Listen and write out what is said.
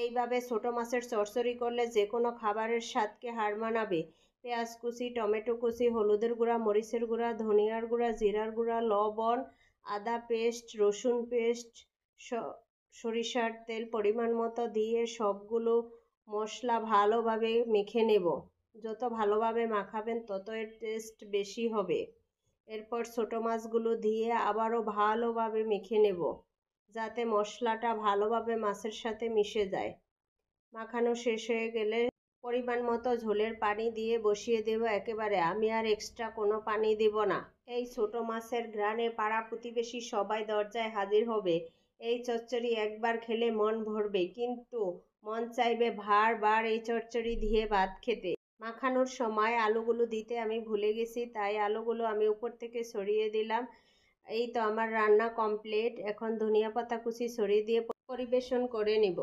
এইভাবে ছোট মাছের চচ্চড়ি করলে যে কোনো খাবারের স্বাদকে হার মানাবে। পেঁয়াজ কুচি, টমেটো কুচি, হলুদের গুঁড়া, মরিচের গুঁড়া, ধনিয়ার গুঁড়া, জিরার গুঁড়া, লবণ, আদা পেস্ট, রসুন পেস্ট, সরিষার তেল পরিমাণ মতো দিয়ে সবগুলো মশলা ভালোভাবে মেখে নেব। যত ভালোভাবে মাখাবেন তত এর টেস্ট বেশি হবে। এরপর ছোট মাছগুলো দিয়ে আবারও ভালোভাবে মেখে নেব, যাতে মশলাটা ভালোভাবে মাছের সাথে মিশে যায়। মাখানো শেষ হয়ে গেলে পরিমাণ মতো ঝোলের পানি দিয়ে বসিয়ে দেব একেবারে। আমি আর এক্সট্রা কোনো পানি দেব না। এই ছোট মাছের ঘ্রাণে পাড়া প্রতিবেশী সবাই দরজায় হাজির হবে। এই চচ্চড়ি একবার খেলে মন ভরবে, কিন্তু মন চাইবে বারবার এই চচ্চড়ি দিয়ে ভাত খেতে। মাখানোর সময় আলুগুলো দিতে আমি ভুলে গেছি, তাই আলুগুলো আমি উপর থেকে ছড়িয়ে দিলাম। এই তো আমার রান্না কমপ্লিট। এখন ধনিয়া পাতা কুচি ছড়িয়ে দিয়ে পরিবেশন করে নিব।